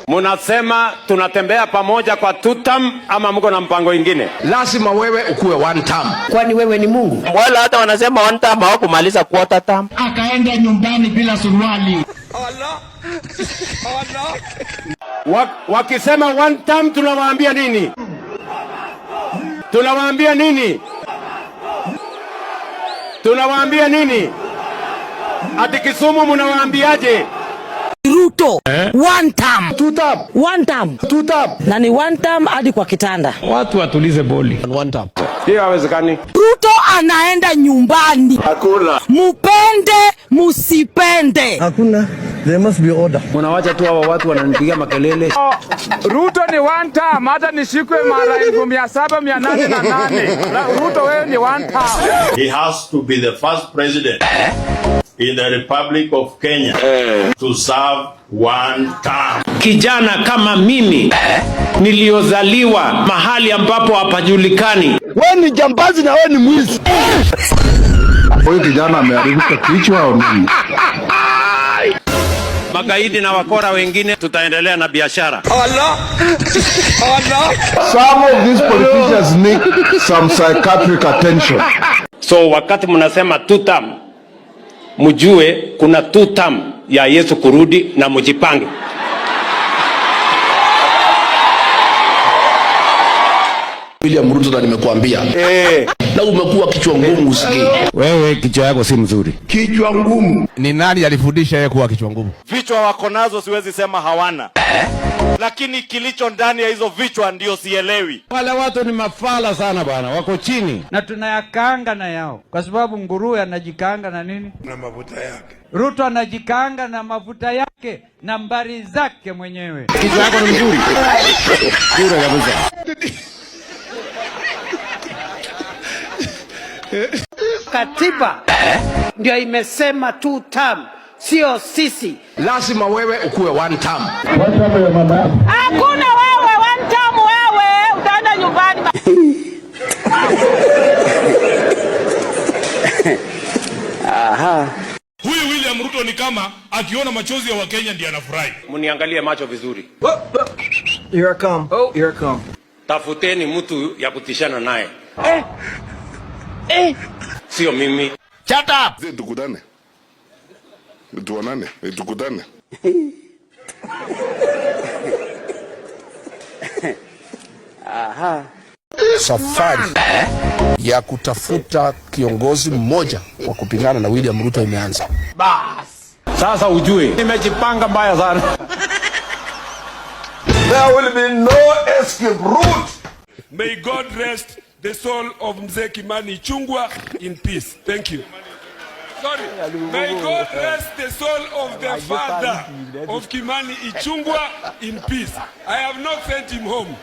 Munasema tunatembea pamoja kwa tutam ama mko na mpango ingine? Lazima wewe ukuwe one term. Kwani wewe ni Mungu? Wala hata wanasema one term hawakumaliza quarter term. Akaenda nyumbani bila suruali. Allah. Wakisema one term tunawaambia nini? Tunawaambia nini? Tunawaambia nini? Ati Kisumu mnawaambiaje? Ruto one term, Two term. one term, Two term. na ni one term hadi kwa kitanda. Watu watulize boli. One term. Hiyo haiwezekani. Ruto anaenda nyumbani. Hakuna. Mupende musipende. Hakuna. There must be order. Unawacha tu hawa watu wananipigia makelele. Ruto ni one term, hata nishikwe mara 7,808. Ruto wewe ni one term. He has to be the first president in the Republic of Kenya to serve one term. Kijana kama mimi niliozaliwa mahali ambapo hapajulikani. Wewe ni jambazi na wewe ni mwizi. Huyu kijana ameharibika kichwa au nini? Magaidi na wakora wengine tutaendelea na biashara. Allah. Some of these politicians need some psychiatric attention. So wakati mnasema tutam, mjue kuna tutam ya Yesu kurudi na mjipange. William Ruto na nimekuambia. Na umekuwa kichwa ngumu usikii. Wewe kichwa yako si mzuri. Kichwa ngumu. Ni nani alifundisha yeye kuwa kichwa ngumu? Vichwa wako nazo siwezi sema hawana. Lakini kilicho ndani ya hizo vichwa ndio sielewi. Wale watu ni mafala sana bwana, wako chini. Na tunayakaanga na yao. Kwa sababu nguruwe anajikaanga na nini? Na mafuta yake. Ruto anajikaanga na mafuta yake na mbari zake mwenyewe. Kichwa yako ni mzuri. Kura kabisa. Katiba ndio imesema two term, sio sisi. Lazima wewe ukuwe one term. Hakuna wewe one term, wewe utaenda nyumbani. Huyu William Ruto ni kama akiona machozi ya Wakenya ndiye anafurahi. Mniangalie macho vizuri. Here I come. Here I come. Tafuteni mtu ya kutishana naye. Sio mimi. Shut up. Tukutane. Tuonane, tukutane. Safari ya kutafuta kiongozi mmoja wa kupingana na William Ruto imeanza. Sasa ujue nimejipanga mbaya sana. There will be no escape route. May God rest the soul of Mzee Kimani Ichung'wah in peace. Thank you. Sorry. May God rest the soul of the father of Kimani Ichung'wah in peace. I have not sent him home.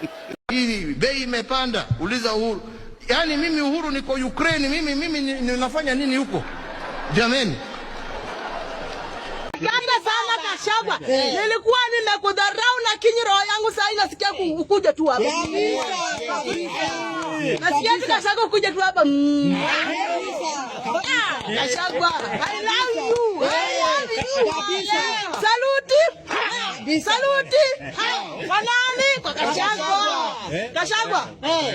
Hii bei imepanda, uliza Uhuru. Yaani mimi Uhuru niko Ukraine, mimi ninafanya nini huko? Jameni. Kanda sana Gachagua. Nilikuwa nimekudharau na kinyi roho yangu sasa inasikia kukuja tu hapa. Nasikia Gachagua kuja tu hapa. Gachagua, I love you. I love you. Saluti. Saluti. Wanani kwa Gachagua. Gachagua.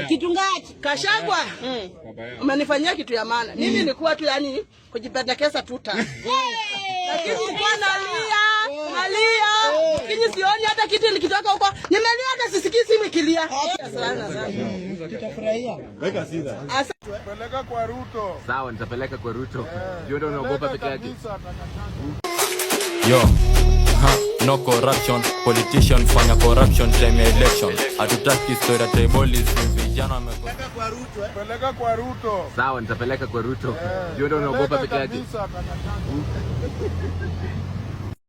Kitungaji. Gachagua. Umenifanyia kitu ya maana. Mimi nilikuwa tu yani kujipendekeza tuta. Lakini nilikuwa nalia. Lakini sioni hata kitu nikitoka huko. Nimelia hata sisikii simu ikilia. Sana. Tutafurahia. Weka sida. Peleka kwa Ruto. Sawa, nitapeleka kwa Ruto. Ndio unaogopa peke yake. Yo. No corruption, politician fanya corruption time election. Hatutaki story tribalism, vijana Peleka kwa Ruto. Sawa, nitapeleka kwa Ruto. Ndio unaogopa peke yake.